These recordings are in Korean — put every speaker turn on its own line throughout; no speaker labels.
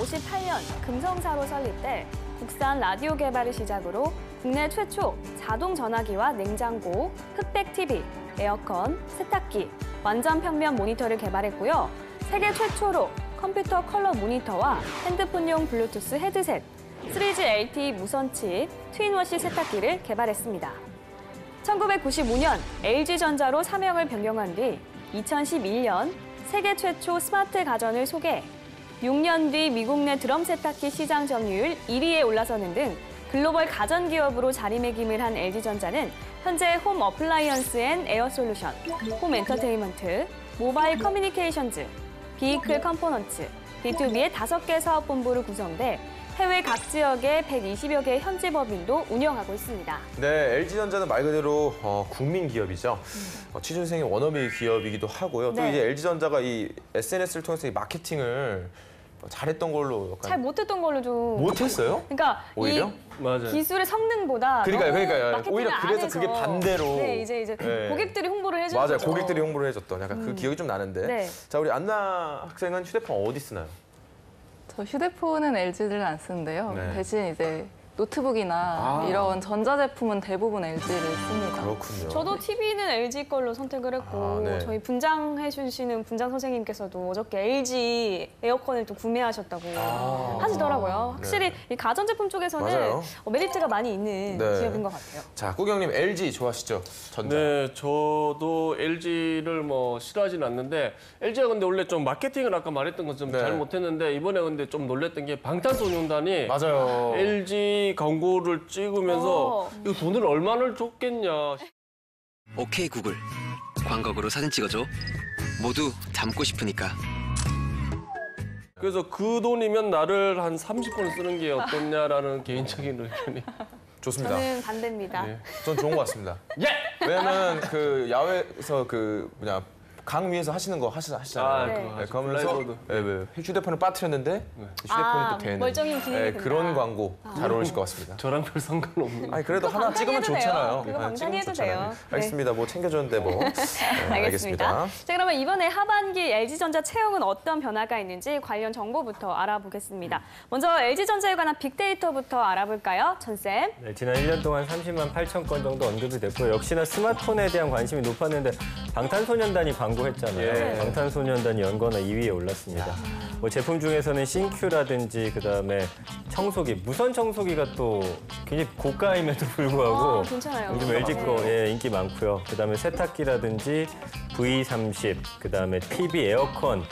1958년 금성사로 설립돼 국산 라디오 개발을 시작으로 국내 최초 자동 전화기와 냉장고, 흑백 TV, 에어컨, 세탁기, 완전 평면 모니터를 개발했고요. 세계 최초로 컴퓨터 컬러 모니터와 핸드폰용 블루투스 헤드셋, 3G LTE 무선 칩, 트윈워시 세탁기를 개발했습니다. 1995년 LG전자로 사명을 변경한 뒤 2011년 세계 최초 스마트 가전을 소개, 6년 뒤 미국 내 드럼 세탁기 시장 점유율 1위에 올라서는 등 글로벌 가전 기업으로 자리매김을 한 LG전자는 현재 홈 어플라이언스 앤 에어 솔루션, 홈 엔터테인먼트, 모바일 커뮤니케이션즈, 비이클 컴포넌츠, B2B의 5개 사업본부로 구성돼 해외 각 지역의 120여 개의 현지 법인도 운영하고 있습니다.
네, LG전자는 말 그대로 국민 기업이죠. 취준생의 워너비 기업이기도 하고요. 또
네.
이제 LG전자가 이 SNS를 통해서 이 마케팅을 잘했던 걸로 약간
잘 못했던 걸로 좀
못했어요?
그러니까
오히려?
이
맞아요.
기술의 성능보다
그러니까요.
마케팅을
오히려
안
그래서
해서
그게 반대로
네, 이제
네.
고객들이 홍보를 해주는
맞아요.
거죠.
고객들이 홍보를 해줬던 약간 그 기억이 좀 나는데.
네.
자, 우리 안나 학생은 휴대폰 어디 쓰나요?
저 휴대폰은 LG를 안 쓰는데요.
네.
대신 이제 노트북이나 이런 전자제품은 대부분 LG를 씁니다.
그렇군요.
저도 TV는 LG 걸로 선택을 했고
네.
저희 분장해 주시는 분장 선생님께서도 어저께 LG 에어컨을 또 구매하셨다고 하시더라고요. 확실히
네.
이 가전제품 쪽에서는
맞아요.
메리트가 많이 있는
네.
기업인 것 같아요.
자, 꾸경님 LG 좋아하시죠? 전자.
네, 저도 LG를 뭐 싫어하진 않는데 LG가 근데 원래 좀 마케팅을 아까 말했던 것좀
네.
잘 못했는데 이번에 근데 좀 놀랬던 게 방탄소년단이
맞아요.
LG 광고를 찍으면서 이거 돈을 얼마나 줬겠냐.
오케이 구글, 광고으로 사진 찍어줘. 모두 닮고 싶으니까.
그래서 그 돈이면 나를 한 30분 쓰는 게 어떻냐라는 개인적인 의견이.
좋습니다.
저는 반대입니다.
네.
전 좋은 것 같습니다.
예!
왜냐면 그 야외에서 강 위에서 하시는 거 하시잖아요.
네.
그거 하죠.
그러면서
블라이브로드.
휴대폰을 빠뜨렸는데 휴대폰이 또 되는
멀쩡히 기능이 된다.
그런 광고 잘 어울리실 것 같습니다.
저랑 별 상관없는.
아니 그래도 하나 찍으면
방탄해도
좋잖아요.
돼요. 그거
네,
방탄해도
찍으면 좋잖아요.
돼요. 네.
알겠습니다. 뭐 챙겨줬는데 뭐. 네,
알겠습니다. 자, 그러면 이번에 하반기 LG전자 채용은 어떤 변화가 있는지 관련 정보부터 알아보겠습니다. 먼저 LG전자에 관한 빅데이터부터 알아볼까요? 전쌤.
네, 지난 1년 동안 30만 8천 건 정도 언급이 됐고요. 역시나 스마트폰에 대한 관심이 높았는데 방탄소년단이 광고했잖아요.
예.
방탄소년단이 연관어 2위에 올랐습니다. 뭐 제품 중에서는 싱큐라든지 그다음에 청소기, 무선 청소기가 또 굉장히 고가임에도 불구하고
괜찮아요.
요즘 LG 거 인기 많고요. 그다음에 세탁기라든지 V30, 그다음에 TV, 에어컨.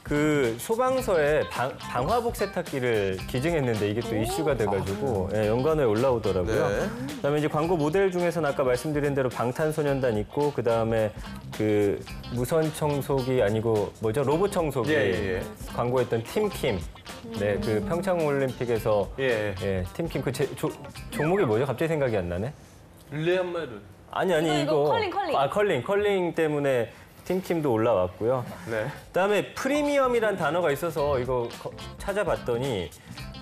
그 소방서에 방화복 세탁기를 기증했는데 이게 또 이슈가 돼가지고 연관어에 올라오더라고요.
네.
그다음에 이제 광고 모델 중에서는 아까 말씀드린 대로 방탄소년단 있고 그다음에 그 무선 청소기 아니고 뭐죠 로봇 청소기
예.
광고했던 팀킴. 네, 그 평창 올림픽에서
예.
팀킴 그 종목이 뭐죠? 갑자기 생각이 안 나네.
릴레이 한 마리를.
아니
이거 컬링.
컬링 때문에 팀킴도 올라왔고요.
네.
그다음에 프리미엄이란 단어가 있어서 이거 찾아봤더니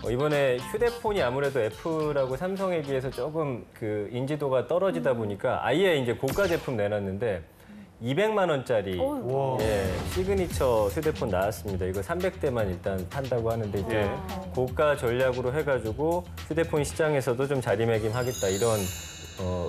이번에 휴대폰이 아무래도 애플하고 삼성에 비해서 조금 그 인지도가 떨어지다 보니까 아예 이제 고가 제품 내놨는데 200만 원짜리 시그니처 휴대폰 나왔습니다. 이거 300대만 일단 판다고 하는데 이제 고가 전략으로 해가지고 휴대폰 시장에서도 좀 자리매김하겠다 이런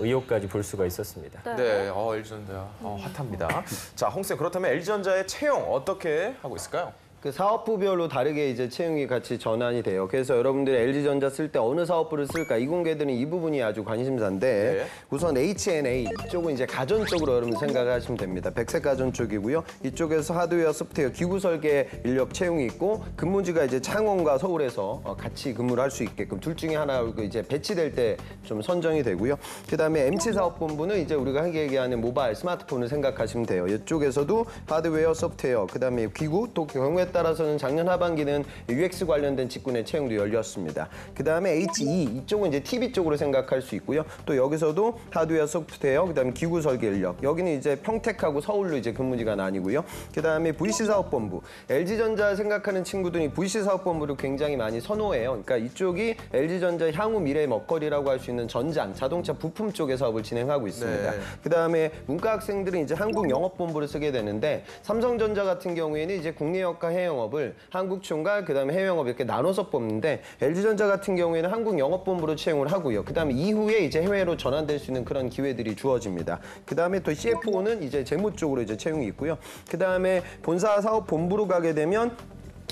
의혹까지 볼 수가 있었습니다.
네, LG전자 핫합니다. 자, 홍쌤 그렇다면 LG전자의 채용 어떻게 하고 있을까요?
그 사업부별로 다르게 이제 채용이 같이 전환이 돼요. 그래서 여러분들이 LG전자 쓸 때 어느 사업부를 쓸까 이공계들은 이 부분이 아주 관심사인데
네.
우선 H&A 이쪽은 이제 가전 쪽으로 여러분 생각을 하시면 됩니다. 백색 가전 쪽이고요. 이쪽에서 하드웨어, 소프트웨어, 기구 설계 인력 채용이 있고 근무지가 이제 창원과 서울에서 같이 근무를 할 수 있게끔 둘 중에 하나 이제 배치될 때 좀 선정이 되고요. 그다음에 MC 사업본부는 이제 우리가 흔히 얘기하는 모바일 스마트폰을 생각하시면 돼요. 이쪽에서도 하드웨어, 소프트웨어, 그다음에 기구 또 경우에 따라서는 작년 하반기는 UX 관련된 직군의 채용도 열렸습니다. 그다음에 HE 이쪽은 이제 TV 쪽으로 생각할 수 있고요. 또 여기서도 하드웨어, 소프트웨어, 그다음에 기구 설계 인력. 여기는 이제 평택하고 서울로 이제 근무지가 나뉘고요. 그다음에 VC 사업본부. LG전자 생각하는 친구들이 VC 사업본부를 굉장히 많이 선호해요. 그러니까 이쪽이 LG전자 향후 미래의 먹거리라고 할 수 있는 전장, 자동차 부품 쪽의 사업을 진행하고 있습니다.
네.
그다음에 문과 학생들은 이제 한국 영업본부를 쓰게 되는데 삼성전자 같은 경우에는 이제 국내역과 해외 해외영업을 한국총괄, 그다음에 해외영업 이렇게 나눠서 뽑는데 LG전자 같은 경우에는 한국영업본부로 채용을 하고요. 그다음에 이후에 이제 해외로 전환될 수 있는 그런 기회들이 주어집니다. 그다음에 또 CFO는 이제 재무 쪽으로 이제 채용이 있고요. 그다음에 본사 사업 본부로 가게 되면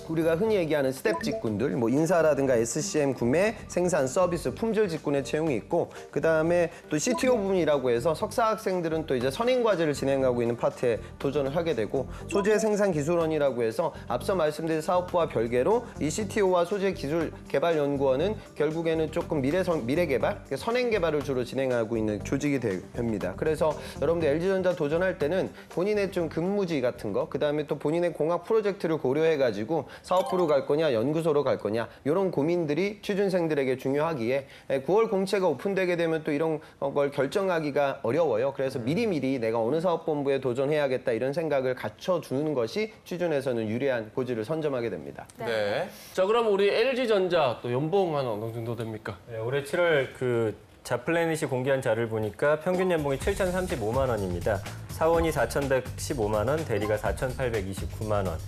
우리가 흔히 얘기하는 스텝 직군들, 뭐 인사라든가 SCM 구매, 생산, 서비스, 품질 직군의 채용이 있고, 그 다음에 또 CTO 부분이라고 해서 석사 학생들은 또 이제 선임 과제를 진행하고 있는 파트에 도전을 하게 되고, 소재 생산 기술원이라고 해서 앞서 말씀드린 사업부와 별개로 이 CTO와 소재 기술 개발 연구원은 결국에는 조금 미래 개발, 선행 개발을 주로 진행하고 있는 조직이 됩니다. 그래서 여러분들 LG전자 도전할 때는 본인의 좀 근무지 같은 거, 그 다음에 또 본인의 공학 프로젝트를 고려해가지고 사업부로 갈 거냐, 연구소로 갈 거냐, 이런 고민들이 취준생들에게 중요하기에 9월 공채가 오픈되게 되면 또 이런 걸 결정하기가 어려워요. 그래서 미리미리 내가 어느 사업본부에 도전해야겠다 이런 생각을 갖춰주는 것이 취준에서는 유리한 고지를 선점하게 됩니다.
네.
자, 그럼 우리 LG전자 또 연봉 한 어느 정도 됩니까?
네, 올해 7월 그 자플래닛이 공개한 자료를 보니까 평균 연봉이 7,035만 원입니다. 사원이 4,115만 원, 대리가 4,829만 원.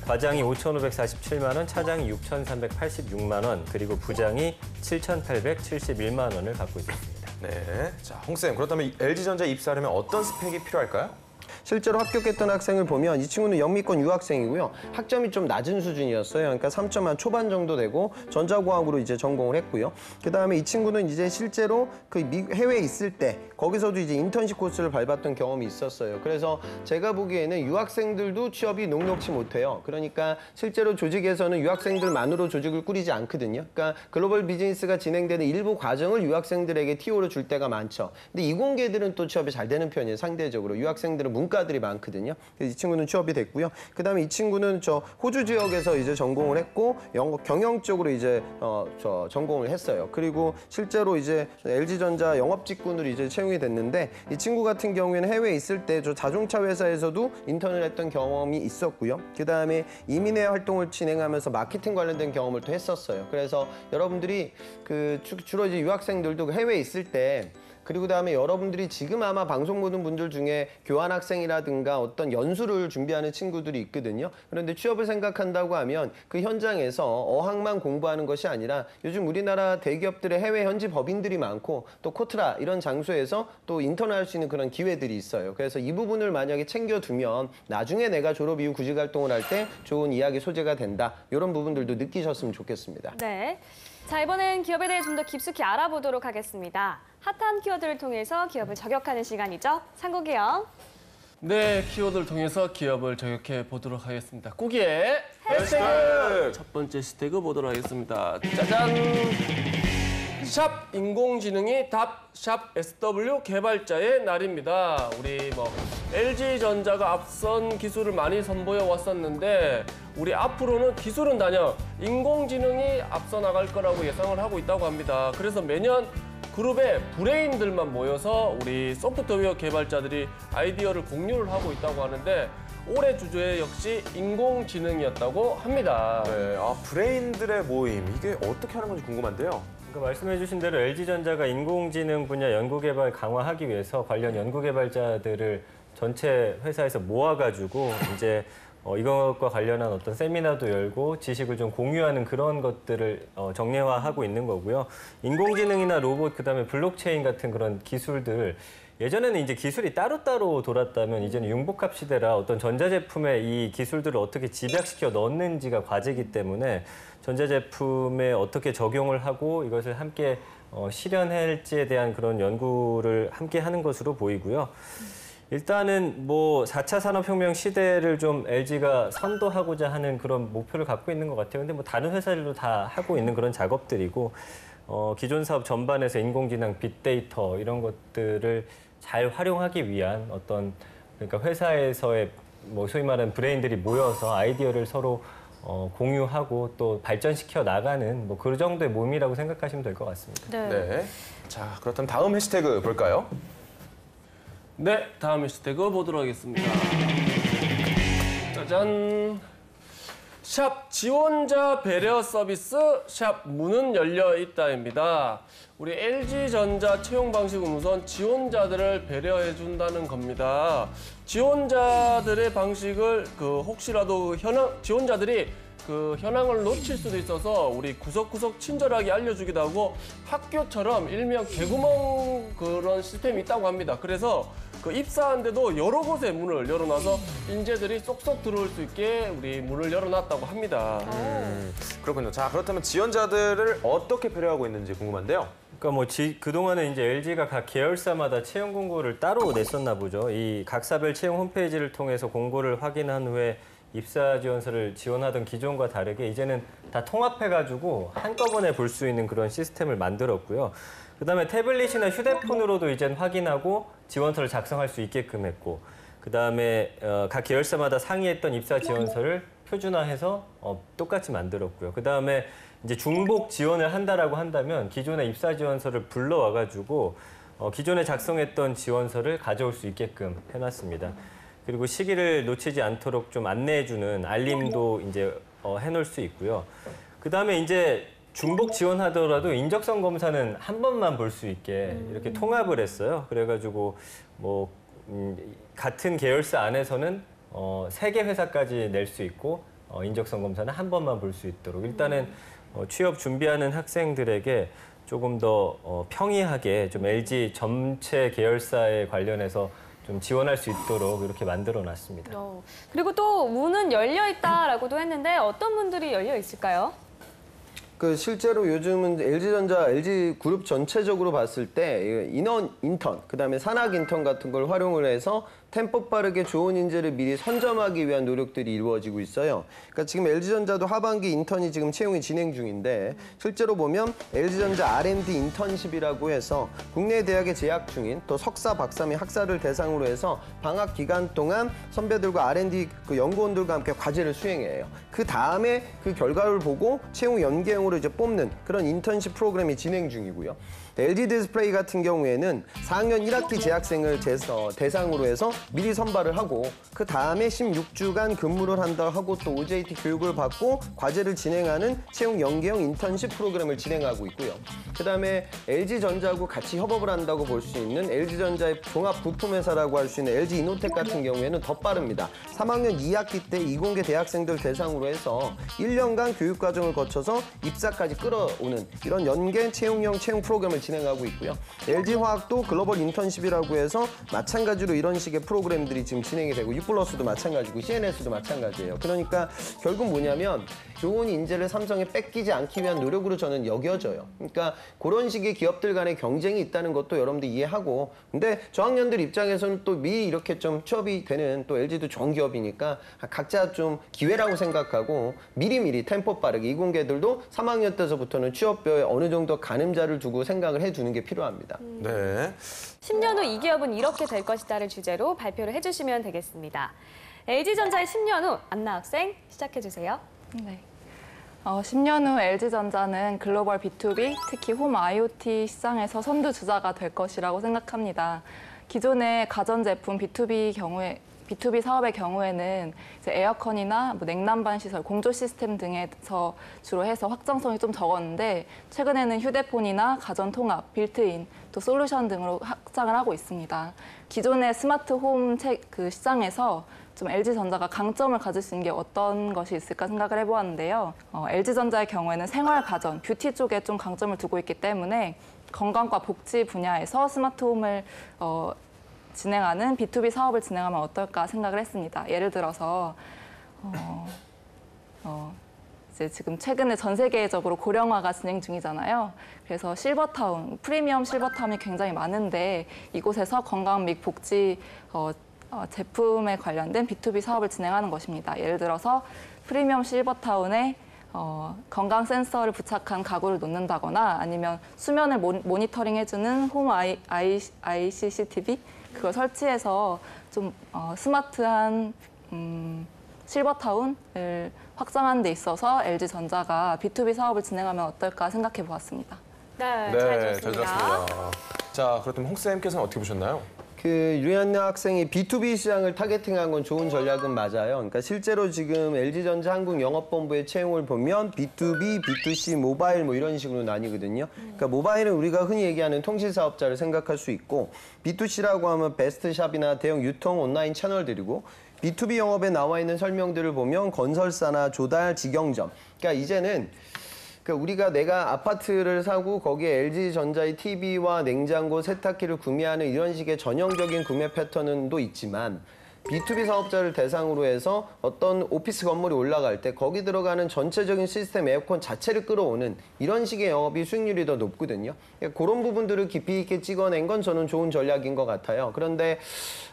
과장이 5,547만 원, 차장이 6,386만 원, 그리고 부장이 7,871만 원을 받고 있습니다.
네. 자, 홍쌤, 그렇다면 LG전자에 입사하려면 어떤 스펙이 필요할까요?
실제로 합격했던 학생을 보면 이 친구는 영미권 유학생이고요. 학점이 좀 낮은 수준이었어요. 그러니까 3점 초반 정도 되고 전자공학으로 이제 전공을 했고요. 그다음에 이 친구는 이제 실제로 그 해외에 있을 때 거기서도 이제 인턴십 코스를 밟았던 경험이 있었어요. 그래서 제가 보기에는 유학생들도 취업이 녹록치 못해요. 그러니까 실제로 조직에서는 유학생들만으로 조직을 꾸리지 않거든요. 그러니까 글로벌 비즈니스가 진행되는 일부 과정을 유학생들에게 TO로 줄 때가 많죠. 근데 이공계들은 또 취업이 잘 되는 편이에요. 상대적으로. 유학생들은 문과들이 많거든요. 그래서 이 친구는 취업이 됐고요. 그다음에 이 친구는 저 호주 지역에서 이제 전공을 했고 경영 쪽으로 이제 전공을 했어요. 그리고 실제로 이제 LG전자 영업 직군으로 이제 채용이 됐는데 이 친구 같은 경우에는 해외에 있을 때 저 자동차 회사에서도 인턴을 했던 경험이 있었고요. 그다음에 이민회 활동을 진행하면서 마케팅 관련된 경험을 또 했었어요. 그래서 여러분들이 그 주로 이제 유학생들도 해외에 있을 때 그리고 그다음에 여러분들이 지금 아마 방송 보는 분들 중에 교환학생이라든가 어떤 연수를 준비하는 친구들이 있거든요. 그런데 취업을 생각한다고 하면 그 현장에서 어학만 공부하는 것이 아니라 요즘 우리나라 대기업들의 해외 현지 법인들이 많고 또 코트라 이런 장소에서 또 인턴할 수 있는 그런 기회들이 있어요. 그래서 이 부분을 만약에 챙겨두면 나중에 내가 졸업 이후 구직활동을 할 때 좋은 이야기 소재가 된다. 이런 부분들도 느끼셨으면 좋겠습니다.
네. 자, 이번엔 기업에 대해 좀 더 깊숙이 알아보도록 하겠습니다. 핫한 키워드를 통해서 기업을 저격하는 시간이죠. 상국이요.
네, 키워드를 통해서 기업을 저격해 보도록 하겠습니다. 꾸기의 해시태그! 첫 번째 해시태그 보도록 하겠습니다. 짜잔! 샵 인공지능이 답, 샵 SW 개발자의 날입니다. 우리 LG전자가 앞선 기술을 많이 선보여 왔었는데 우리 앞으로는 기술은 단연 인공지능이 앞서 나갈 거라고 예상을 하고 있다고 합니다. 그래서 매년 그룹의 브레인들만 모여서 우리 소프트웨어 개발자들이 아이디어를 공유를 하고 있다고 하는데 올해 주제 역시 인공지능이었다고 합니다.
네, 브레인들의 모임, 이게 어떻게 하는 건지 궁금한데요.
그러니까 말씀해 주신 대로 LG전자가 인공지능 분야 연구개발 강화하기 위해서 관련 연구개발자들을 전체 회사에서 모아가지고 이제 이것과 관련한 어떤 세미나도 열고 지식을 좀 공유하는 그런 것들을 정례화하고 있는 거고요. 인공지능이나 로봇, 그다음에 블록체인 같은 그런 기술들 예전에는 이제 기술이 따로따로 돌았다면 이제는 융복합 시대라 어떤 전자제품에 이 기술들을 어떻게 집약시켜 넣는지가 과제이기 때문에 전자제품에 어떻게 적용을 하고 이것을 함께 실현할지에 대한 그런 연구를 함께 하는 것으로 보이고요. 일단은 4차 산업혁명 시대를 좀 LG가 선도하고자 하는 그런 목표를 갖고 있는 것 같아요. 근데 다른 회사들도 다 하고 있는 그런 작업들이고 기존 사업 전반에서 인공지능, 빅데이터 이런 것들을 잘 활용하기 위한 어떤 그러니까 회사에서의 소위 말하는 브레인들이 모여서 아이디어를 서로 공유하고 또 발전시켜 나가는 그 정도의 모임이라고 생각하시면 될 것 같습니다.
네. 자, 그렇다면 다음 해시태그 볼까요?
네, 다음 해시태그 보도록 하겠습니다. 짜잔! 샵 지원자 배려 서비스 샵 문은 열려 있다입니다. 우리 LG전자 채용 방식은 우선 지원자들을 배려해 준다는 겁니다. 지원자들의 방식을 혹시라도 지원자들이 현황을 놓칠 수도 있어서 우리 구석구석 친절하게 알려주기도 하고 학교처럼 일명 개구멍 그런 시스템이 있다고 합니다. 그래서 입사하는데도 여러 곳에 문을 열어놔서 인재들이 쏙쏙 들어올 수 있게 우리 문을 열어놨다고 합니다.
그렇군요. 자, 그렇다면 지원자들을 어떻게 배려하고 있는지 궁금한데요.
그러니까 뭐 그동안은 이제 LG가 각 계열사마다 채용 공고를 따로 냈었나 보죠. 이 각 사별 채용 홈페이지를 통해서 공고를 확인한 후에 입사 지원서를 지원하던 기존과 다르게 이제는 다 통합해가지고 한꺼번에 볼 수 있는 그런 시스템을 만들었고요. 그다음에 태블릿이나 휴대폰으로도 이젠 확인하고 지원서를 작성할 수 있게끔 했고, 그다음에 각 계열사마다 상의했던 입사 지원서를 표준화해서 똑같이 만들었고요. 그다음에 이제 중복 지원을 한다라고 한다면 기존의 입사 지원서를 불러와가지고 기존에 작성했던 지원서를 가져올 수 있게끔 해놨습니다. 그리고 시기를 놓치지 않도록 좀 안내해주는 알림도 이제 해놓을 수 있고요. 그다음에 이제 중복 지원하더라도 인적성 검사는 한 번만 볼 수 있게 이렇게 통합을 했어요. 그래가지고 뭐 같은 계열사 안에서는 3개 회사까지 낼 수 있고 인적성 검사는 한 번만 볼 수 있도록 일단은 취업 준비하는 학생들에게 조금 더 평이하게 좀 LG 전체 계열사에 관련해서 좀 지원할 수 있도록 이렇게 만들어놨습니다.
그리고 또 문은 열려 있다라고도 했는데 어떤 문들이 열려 있을까요?
실제로 요즘은 LG전자, LG그룹 전체적으로 봤을 때 인턴, 그다음에 산학 인턴 같은 걸 활용을 해서 템포 빠르게 좋은 인재를 미리 선점하기 위한 노력들이 이루어지고 있어요. 그러니까 지금 LG전자도 하반기 인턴이 지금 채용이 진행 중인데 실제로 보면 LG전자 R&D 인턴십이라고 해서 국내 대학에 재학 중인 또 석사, 박사 및 학사를 대상으로 해서 방학 기간 동안 선배들과 R&D 연구원들과 함께 과제를 수행해요. 그 다음에 그 결과를 보고 채용 연계형으로 이제 뽑는 그런 인턴십 프로그램이 진행 중이고요. LG 디스플레이 같은 경우에는 4학년 1학기 재학생을 대상으로 해서 미리 선발을 하고 그 다음에 16주간 근무를 한다 하고 또 OJT 교육을 받고 과제를 진행하는 채용 연계형 인턴십 프로그램을 진행하고 있고요. 그 다음에 LG전자하고 같이 협업을 한다고 볼 수 있는 LG전자의 종합 부품회사라고 할 수 있는 LG이노텍 같은 경우에는 더 빠릅니다. 3학년 2학기 때 이공계 대학생들 대상으로 해서 1년간 교육과정을 거쳐서 입사까지 끌어오는 이런 연계 채용형 채용 프로그램을 진행하고 있고요. LG화학도 글로벌 인턴십이라고 해서 마찬가지로 이런 식의 프로그램들이 지금 진행이 되고 U+도 마찬가지고 CNS도 마찬가지예요. 그러니까 결국 뭐냐면 좋은 인재를 삼성에 뺏기지 않기 위한 노력으로 저는 여겨져요. 그러니까 그런 식의 기업들 간의 경쟁이 있다는 것도 여러분들 이해하고 근데 저학년들 입장에서는 또 미리 이렇게 좀 취업이 되는 또 LG도 좋은 기업이니까 각자 좀 기회라고 생각하고 미리미리 템포 빠르게 이공계들도 3학년 때서부터는 취업표에 어느 정도 가늠자를 두고 생각을 해두는 게 필요합니다.
네.
10년 후 이 기업은 이렇게 될 것이다를 주제로 발표를 해주시면 되겠습니다. LG전자의 10년 후 안나 학생 시작해주세요.
네. 10년 후 LG전자는 글로벌 B2B, 특히 홈 IoT 시장에서 선두주자가 될 것이라고 생각합니다. 기존의 가전제품 B2B 사업의 경우에는 이제 에어컨이나 냉난방 시설, 공조 시스템 등에서 주로 해서 확장성이 좀 적었는데 최근에는 휴대폰이나 가전 통합, 빌트인, 또 솔루션 등으로 확장을 하고 있습니다. 기존의 스마트 홈 시장에서 좀 LG전자가 강점을 가질 수 있는 게 어떤 것이 있을까 생각을 해보았는데요. LG전자의 경우에는 생활 가전, 뷰티 쪽에 좀 강점을 두고 있기 때문에 건강과 복지 분야에서 스마트 홈을 진행하는 B2B 사업을 진행하면 어떨까 생각을 했습니다. 예를 들어서 이제 지금 최근에 전 세계적으로 고령화가 진행 중이잖아요. 그래서 실버타운, 프리미엄 실버타운이 굉장히 많은데 이곳에서 건강 및 복지 제품에 관련된 B2B 사업을 진행하는 것입니다. 예를 들어서 프리미엄 실버타운에 건강 센서를 부착한 가구를 놓는다거나 아니면 수면을 모니터링해주는 홈 ICCTV 그걸 설치해서 좀 스마트한 실버타운을 확장하는 데 있어서 LG전자가 B2B 사업을 진행하면 어떨까 생각해 보았습니다.
네,
네,
잘
잘
들었습니다.
들었습니다. 자, 그렇다면 홍 쌤께서는 어떻게 보셨나요?
그 유리안나 학생이 B2B 시장을 타겟팅한 건 좋은 전략은 맞아요. 그러니까 실제로 지금 LG전자 한국영업본부의 채용을 보면 B2B, B2C, 모바일 뭐 이런 식으로 나뉘거든요. 그러니까 모바일은 우리가 흔히 얘기하는 통신 사업자를 생각할 수 있고 B2C라고 하면 베스트샵이나 대형 유통 온라인 채널들이고 B2B 영업에 나와 있는 설명들을 보면 건설사나 조달, 직영점. 그러니까 이제는 우리가 내가 아파트를 사고 거기에 LG전자의 TV와 냉장고, 세탁기를 구매하는 이런 식의 전형적인 구매 패턴도 있지만 B2B 사업자를 대상으로 해서 어떤 오피스 건물이 올라갈 때 거기 들어가는 전체적인 시스템 에어컨 자체를 끌어오는 이런 식의 영업이 수익률이 더 높거든요. 그런 부분들을 깊이 있게 찍어낸 건 저는 좋은 전략인 것 같아요. 그런데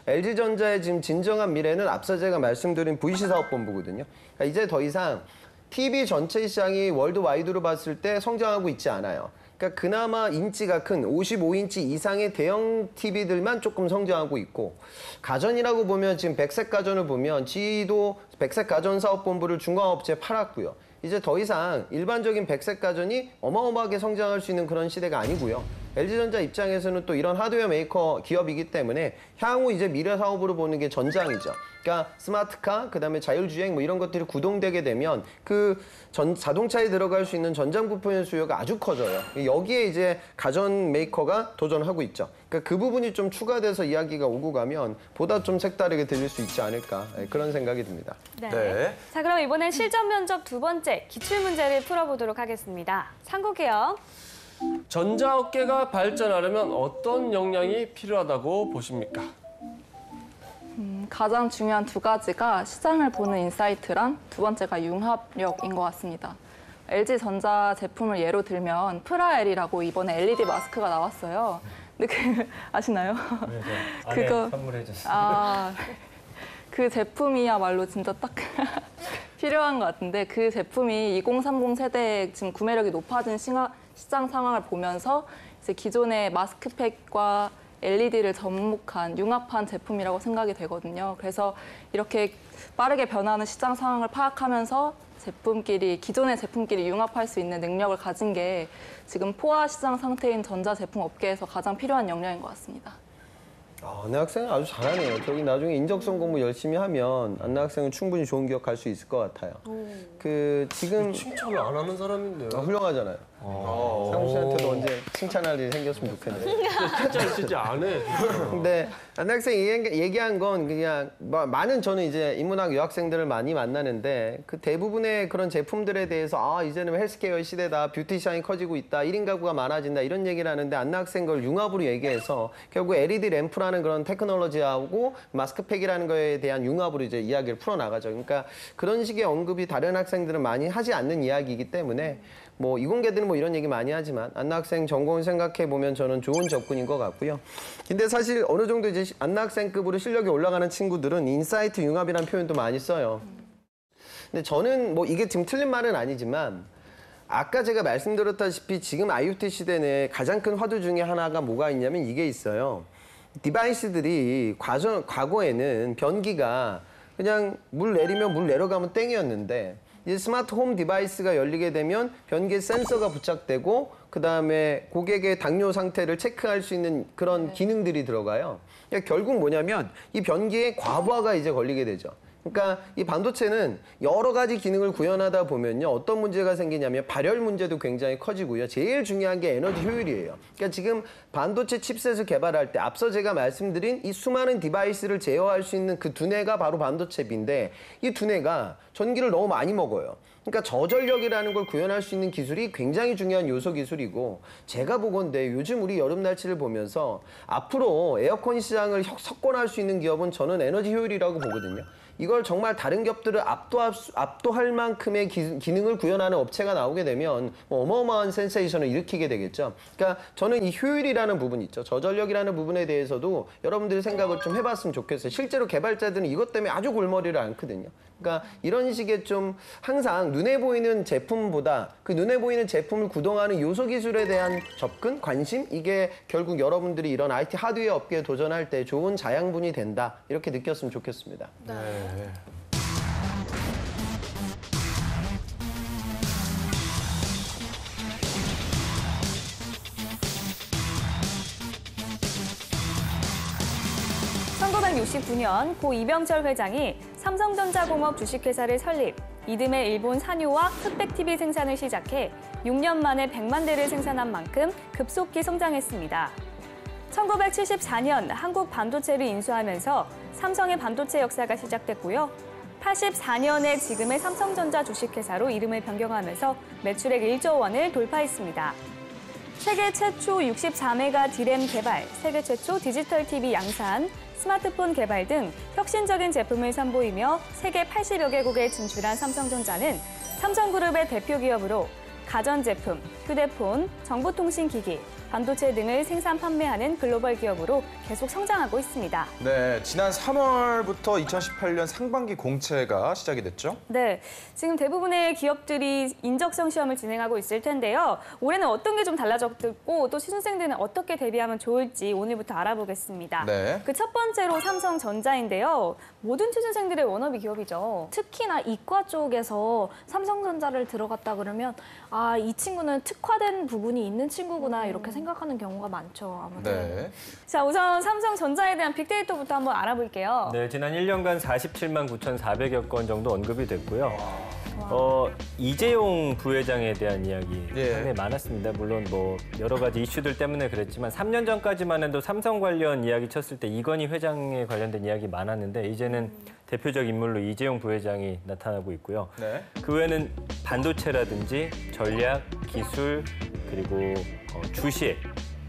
LG전자의 지금 진정한 미래는 앞서 제가 말씀드린 VC사업본부거든요. 그러니까 이제 더 이상 TV 전체 시장이 월드와이드로 봤을 때 성장하고 있지 않아요. 그러니까 그나마 인치가 큰 55인치 이상의 대형 TV들만 조금 성장하고 있고 가전이라고 보면 지금 백색가전을 보면 GE도 백색가전사업본부를 중공업체에 팔았고요. 이제 더 이상 일반적인 백색가전이 어마어마하게 성장할 수 있는 그런 시대가 아니고요. LG전자 입장에서는 또 이런 하드웨어 메이커 기업이기 때문에 향후 이제 미래 사업으로 보는 게 전장이죠. 그러니까 스마트카, 그다음에 자율주행 뭐 이런 것들이 구동되게 되면 그 자동차에 들어갈 수 있는 전장 부품의 수요가 아주 커져요. 여기에 이제 가전 메이커가 도전하고 있죠. 그러니까 그 부분이 좀 추가돼서 이야기가 오고 가면 보다 좀 색다르게 들릴 수 있지 않을까 그런 생각이 듭니다.
네.
네.
자, 그럼 이번엔 실전 면접 두 번째 기출문제를 풀어보도록 하겠습니다. 참고해요.
전자업계가 발전하려면 어떤 역량이 필요하다고 보십니까?
가장 중요한 두 가지가 시장을 보는 인사이트랑 두 번째가 융합력인 것 같습니다. LG전자 제품을 예로 들면 프라엘이라고 이번에 LED 마스크가 나왔어요. 근데 아시나요?
아내
그거
선물해줬어요.
그 제품이야말로 진짜 딱 필요한 것 같은데 그 제품이 2030 세대에 지금 구매력이 높아진 시장 상황을 보면서 이제 기존의 마스크팩과 LED를 접목한 융합한 제품이라고 생각이 되거든요. 그래서 이렇게 빠르게 변하는 시장 상황을 파악하면서 기존의 제품끼리 융합할 수 있는 능력을 가진 게 지금 포화 시장 상태인 전자제품 업계에서 가장 필요한 역량인 것 같습니다.
안나 학생은 아주 잘하네요. 저기 나중에 인적성 공부 열심히 하면 안나 학생은 충분히 좋은 기억 갈 수 있을 것 같아요. 지금
칭찬을 안 하는 사람인데요.
훌륭하잖아요. 상무 씨한테도 언제 칭찬할 일이 생겼으면 좋겠네요.
진짜 안 해.
근데 안나 학생 얘기한 건 그냥 많은 저는 이제 인문학 유학생들을 많이 만나는데 그 대부분의 그런 제품들에 대해서 이제는 헬스케어 시대다, 뷰티 시장이 커지고 있다, 1인 가구가 많아진다 이런 얘기를 하는데 안나 학생 걸 융합으로 얘기해서 결국 LED 램프라는 그런 테크놀로지하고 마스크팩이라는 거에 대한 융합으로 이제 이야기를 풀어나가죠. 그러니까 그런 식의 언급이 다른 학생들은 많이 하지 않는 이야기이기 때문에 뭐 이공계들은 뭐 이런 얘기 많이 하지만 안나 학생 전공을 생각해 보면 저는 좋은 접근인 것 같고요. 근데 사실 어느 정도 이제 안나 학생급으로 실력이 올라가는 친구들은 인사이트 융합이라는 표현도 많이 써요. 근데 저는 뭐 이게 지금 틀린 말은 아니지만 아까 제가 말씀드렸다시피 지금 IoT 시대 내 가장 큰 화두 중에 하나가 뭐가 있냐면 이게 있어요. 디바이스들이 과거에는 변기가 그냥 물 내리면 물 내려가면 땡이었는데 이제 스마트 홈 디바이스가 열리게 되면 변기에 센서가 부착되고 그다음에 고객의 당뇨 상태를 체크할 수 있는 그런 기능들이 들어가요. 그러니까 결국 뭐냐면 이 변기에 과부하가 이제 걸리게 되죠. 그러니까 이 반도체는 여러 가지 기능을 구현하다 보면요. 어떤 문제가 생기냐면 발열 문제도 굉장히 커지고요. 제일 중요한 게 에너지 효율이에요. 그러니까 지금 반도체 칩셋을 개발할 때 앞서 제가 말씀드린 이 수많은 디바이스를 제어할 수 있는 그 두뇌가 바로 반도체인데 이 두뇌가 전기를 너무 많이 먹어요. 그러니까 저전력이라는 걸 구현할 수 있는 기술이 굉장히 중요한 요소 기술이고 제가 보건대 요즘 우리 여름 날씨를 보면서 앞으로 에어컨 시장을 석권할 수 있는 기업은 저는 에너지 효율이라고 보거든요. 이걸 정말 다른 기업들을 압도할 만큼의 기능을 구현하는 업체가 나오게 되면 어마어마한 센세이션을 일으키게 되겠죠. 그러니까 저는 이 효율이라는 부분 있죠. 저전력이라는 부분에 대해서도 여러분들이 생각을 좀 해봤으면 좋겠어요. 실제로 개발자들은 이것 때문에 아주 골머리를 앓거든요. 그러니까 이런 식의 좀 항상 눈에 보이는 제품보다 그 눈에 보이는 제품을 구동하는 요소 기술에 대한 접근, 관심 이게 결국 여러분들이 이런 IT 하드웨어 업계에 도전할 때 좋은 자양분이 된다 이렇게 느꼈으면 좋겠습니다.
네.
1969년 고 이병철 회장이 삼성전자공업 주식회사를 설립, 이듬해 일본 산요와 흑백 TV 생산을 시작해 6년 만에 100만 대를 생산한 만큼 급속히 성장했습니다. 1974년 한국 반도체를 인수하면서 삼성의 반도체 역사가 시작됐고요. 84년에 지금의 삼성전자 주식회사로 이름을 변경하면서 매출액 1조 원을 돌파했습니다. 세계 최초 64메가 디램 개발, 세계 최초 디지털 TV 양산, 스마트폰 개발 등 혁신적인 제품을 선보이며 세계 80여 개국에 진출한 삼성전자는 삼성그룹의 대표 기업으로 가전제품, 휴대폰, 정보통신기기, 반도체 등을 생산 판매하는 글로벌 기업으로 계속 성장하고 있습니다.
네, 지난 3월부터 2018년 상반기 공채가 시작이 됐죠?
네, 지금 대부분의 기업들이 인적성 시험을 진행하고 있을 텐데요. 올해는 어떤 게 좀 달라졌고 또 취준생들은 어떻게 대비하면 좋을지 오늘부터 알아보겠습니다.
네.
그 첫 번째로 삼성전자인데요. 모든 취준생들의 워너비 기업이죠.
특히나 이과 쪽에서 삼성전자를 들어갔다 그러면 아, 이 친구는 특화된 부분이 있는 친구구나 이렇게 생각하는 경우가 많죠. 아무래도.
네.
자, 우선 삼성전자에 대한 빅데이터부터 한번 알아볼게요.
네, 지난 1년간 47만 9,400여 건 정도 언급이 됐고요. 이재용 부회장에 대한 이야기
예.
상당히 많았습니다. 물론 뭐 여러 가지 이슈들 때문에 그랬지만 3년 전까지만 해도 삼성 관련 이야기 쳤을 때 이건희 회장에 관련된 이야기 많았는데 이제는 대표적 인물로 이재용 부회장이 나타나고 있고요.
네.
그 외에는 반도체라든지 전략, 기술, 그리고 주식,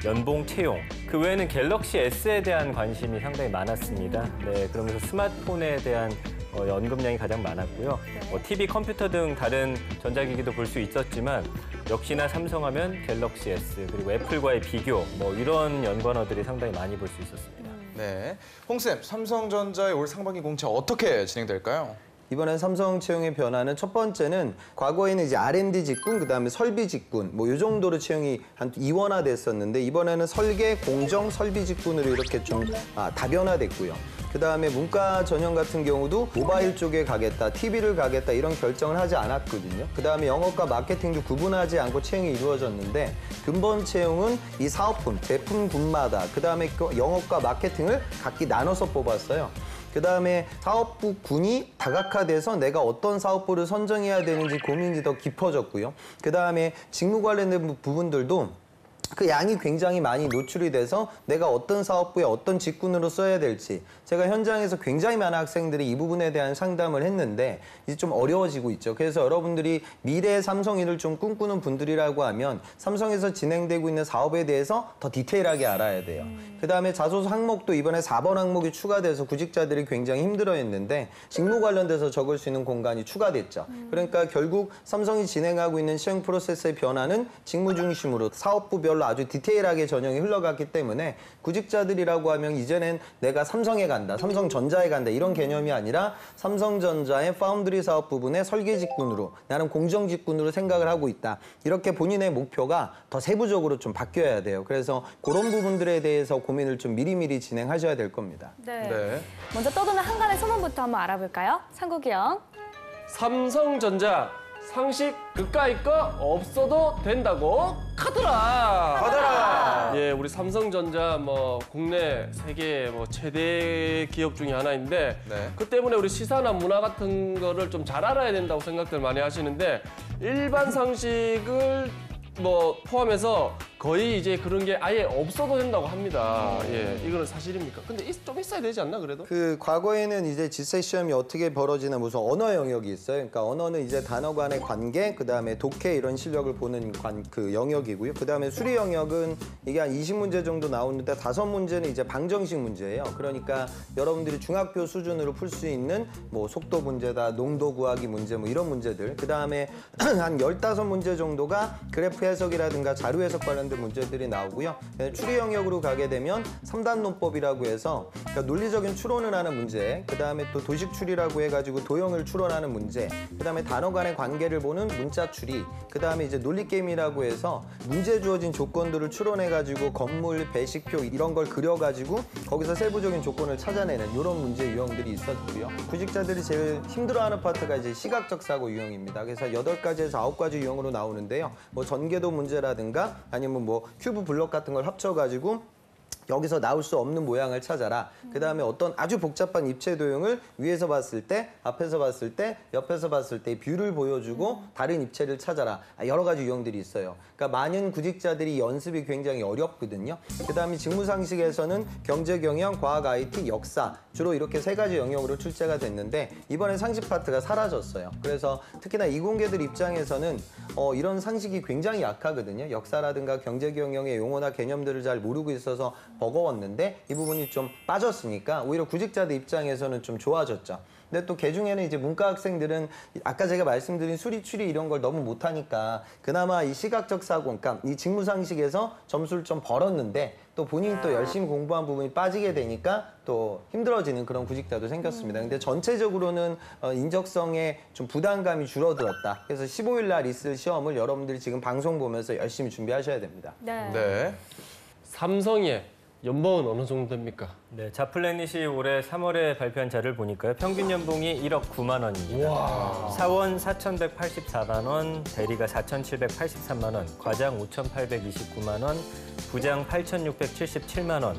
연봉 채용, 그 외에는 갤럭시 S에 대한 관심이 상당히 많았습니다. 네, 그러면서 스마트폰에 대한 언급량이 가장 많았고요. TV, 컴퓨터 등 다른 전자기기도 볼 수 있었지만 역시나 삼성하면 갤럭시 S, 그리고 애플과의 비교, 뭐 이런 연관어들이 상당히 많이 볼 수 있었습니다.
네. 홍쌤, 삼성전자의 올 상반기 공채 어떻게 진행될까요?
이번에 삼성 채용의 변화는 첫 번째는 과거에는 이제 R&D 직군, 그다음에 설비 직군 뭐 이 정도로 채용이 한 이원화됐었는데 이번에는 설계, 공정, 설비 직군으로 이렇게 좀 다변화됐고요. 그다음에 문과 전형 같은 경우도 모바일 쪽에 가겠다, TV를 가겠다 이런 결정을 하지 않았거든요. 그다음에 영업과 마케팅도 구분하지 않고 채용이 이루어졌는데 근본 채용은 이 사업군, 제품군마다 그다음에 영업과 마케팅을 각기 나눠서 뽑았어요. 그다음에 사업부 군이 다각화돼서 내가 어떤 사업부를 선정해야 되는지 고민이 더 깊어졌고요. 그다음에 직무 관련된 부분들도 그 양이 굉장히 많이 노출이 돼서 내가 어떤 사업부에 어떤 직군으로 써야 될지 제가 현장에서 굉장히 많은 학생들이 이 부분에 대한 상담을 했는데 이제 좀 어려워지고 있죠. 그래서 여러분들이 미래의 삼성인을 좀 꿈꾸는 분들이라고 하면 삼성에서 진행되고 있는 사업에 대해서 더 디테일하게 알아야 돼요. 그다음에 자소서 항목도 이번에 4번 항목이 추가돼서 구직자들이 굉장히 힘들어했는데 직무 관련돼서 적을 수 있는 공간이 추가됐죠. 그러니까 결국 삼성이 진행하고 있는 시행 프로세스의 변화는 직무 중심으로 사업부별로 아주 디테일하게 전형이 흘러갔기 때문에 구직자들이라고 하면 이제는 내가 삼성에 간다, 삼성전자에 간다 이런 개념이 아니라 삼성전자의 파운드리 사업 부분의 설계 직군으로 나는 공정 직군으로 생각을 하고 있다. 이렇게 본인의 목표가 더 세부적으로 좀 바뀌어야 돼요. 그래서 그런 부분들에 대해서 고민을 좀 미리미리 진행하셔야 될 겁니다.
네.
네.
먼저 떠도는 한간의 소문부터 한번 알아볼까요? 상국이 형.
삼성전자 상식 그까이 거 없어도 된다고 카더라. 예, 우리 삼성전자 뭐 국내 세계 뭐 최대 기업 중에 하나인데
네.
그 때문에 우리 시사나 문화 같은 거를 좀 잘 알아야 된다고 생각들 많이 하시는데 일반 상식을 뭐 포함해서 거의 이제 그런 게 아예 없어도 된다고 합니다. 예, 이거는 사실입니까? 근데 좀 있어야 되지 않나 그래도?
그 과거에는 이제 지세 시험이 어떻게 벌어지나 무슨 언어 영역이 있어요. 그러니까 언어는 이제 단어 간의 관계, 그다음에 독해 이런 실력을 보는 그 영역이고요. 그다음에 수리 영역은 이게 한 20문제 정도 나오는데 5문제는 이제 방정식 문제예요. 그러니까 여러분들이 중학교 수준으로 풀 수 있는 뭐 속도 문제다, 농도 구하기 문제 뭐 이런 문제들. 그다음에 한 15문제 정도가 그래프 해석이라든가 자료 해석 관련된 문제들이 나오고요. 추리 영역으로 가게 되면 3단 논법이라고 해서 그러니까 논리적인 추론을 하는 문제, 그다음에 또 도식 추리라고 해가지고 도형을 추론하는 문제, 그다음에 단어 간의 관계를 보는 문자 추리, 그다음에 이제 논리 게임이라고 해서 문제 주어진 조건들을 추론해가지고 건물, 배식표 이런 걸 그려가지고 거기서 세부적인 조건을 찾아내는 이런 문제 유형들이 있었고요. 구직자들이 제일 힘들어하는 파트가 이제 시각적 사고 유형입니다. 그래서 8가지에서 9가지 유형으로 나오는데요. 뭐 전개도 문제라든가 아니면 뭐 큐브 블럭 같은 걸 합쳐가지고 여기서 나올 수 없는 모양을 찾아라. 그다음에 어떤 아주 복잡한 입체 도형을 위에서 봤을 때, 앞에서 봤을 때, 옆에서 봤을 때 뷰를 보여주고 다른 입체를 찾아라. 여러 가지 유형들이 있어요. 그러니까 많은 구직자들이 연습이 굉장히 어렵거든요. 그다음에 직무상식에서는 경제, 경영, 과학, IT, 역사 주로 이렇게 3가지 영역으로 출제가 됐는데 이번에 상식 파트가 사라졌어요. 그래서 특히나 이공계들 입장에서는 이런 상식이 굉장히 약하거든요. 역사라든가 경제, 경영의 용어나 개념들을 잘 모르고 있어서 버거웠는데 이 부분이 좀 빠졌으니까 오히려 구직자들 입장에서는 좀 좋아졌죠. 근데 또 개중에는 이제 문과 학생들은 아까 제가 말씀드린 수리, 추리 이런 걸 너무 못하니까 그나마 이 시각적 사고, 그러니까 이 직무상식에서 점수를 좀 벌었는데 또 본인이 또 열심히 공부한 부분이 빠지게 되니까 또 힘들어지는 그런 구직자도 생겼습니다. 근데 전체적으로는 인적성에 좀 부담감이 줄어들었다. 그래서 15일 날 있을 시험을 여러분들이 지금 방송 보면서 열심히 준비하셔야 됩니다.
네.
네.
삼성의 연봉은 어느 정도 됩니까?
네, 자플래닛이 올해 3월에 발표한 자료를 보니까요. 평균 연봉이 1억 9만 원입니다. 사원 4,184만 원, 대리가 4,783만 원, 과장 5,829만 원, 부장 8,677만 원,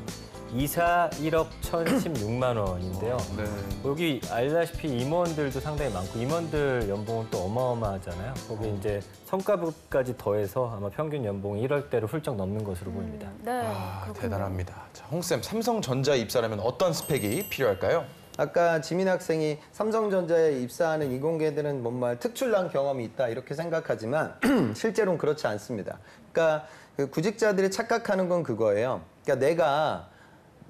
이사 1억 1,016만 원인데요.
네.
여기 알다시피 임원들도 상당히 많고 임원들 연봉은 또 어마어마하잖아요. 거기 이제 성과급까지 더해서 아마 평균 연봉이 1억대를 훌쩍 넘는 것으로 보입니다.
네.
아,
그렇군요.
대단합니다. 자, 홍쌤, 삼성전자에 입사하려면 어떤 스펙이 필요할까요?
아까 지민 학생이 삼성전자에 입사하는 이공계들은 뭔가 특출난 경험이 있다 이렇게 생각하지만 실제로는 그렇지 않습니다. 그러니까 그 구직자들이 착각하는 건 그거예요. 그러니까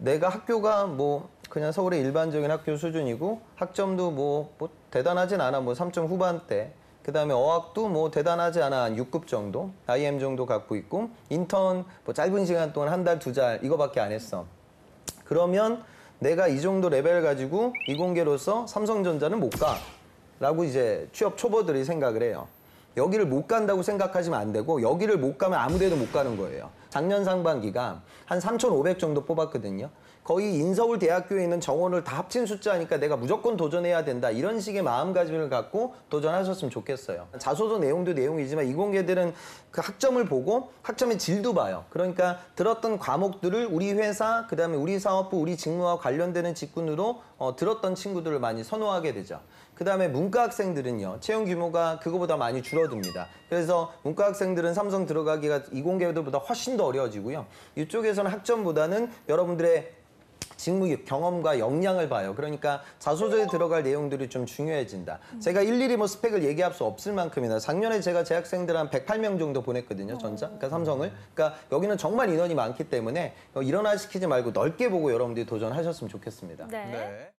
내가 학교가 뭐 그냥 서울의 일반적인 학교 수준이고 학점도 뭐 대단하진 않아. 뭐 3점 후반대. 그다음에 어학도 뭐 대단하지 않아. 한 6급 정도. IM 정도 갖고 있고 인턴 뭐 짧은 시간 동안 1달, 2달 이거밖에 안 했어. 그러면 내가 이 정도 레벨을 가지고 이공계로서 삼성전자는 못 가. 라고 이제 취업 초보들이 생각을 해요. 여기를 못 간다고 생각하시면 안 되고 여기를 못 가면 아무 데도 못 가는 거예요. 작년 상반기가 한 3,500 정도 뽑았거든요. 거의 인서울 대학교에 있는 정원을 다 합친 숫자니까 내가 무조건 도전해야 된다. 이런 식의 마음가짐을 갖고 도전하셨으면 좋겠어요. 자소서 내용도 내용이지만 이공계들은 그 학점을 보고 학점의 질도 봐요. 그러니까 들었던 과목들을 우리 회사, 그다음에 우리 사업부, 우리 직무와 관련되는 직군으로 들었던 친구들을 많이 선호하게 되죠. 그다음에 문과 학생들은요. 채용 규모가 그거보다 많이 줄어듭니다. 그래서 문과 학생들은 삼성 들어가기가 이공계들보다 훨씬 더 어려워지고요. 이쪽에서는 학점보다는 여러분들의 직무 경험과 역량을 봐요. 그러니까 자소서에 들어갈 내용들이 좀 중요해진다. 제가 일일이 뭐 스펙을 얘기할 수 없을 만큼이나 작년에 제가 재학생들 한 108명 정도 보냈거든요. 전자, 그러니까 삼성을. 그러니까 여기는 정말 인원이 많기 때문에 일어나 시키지 말고 넓게 보고 여러분들이 도전하셨으면 좋겠습니다.
네.
네.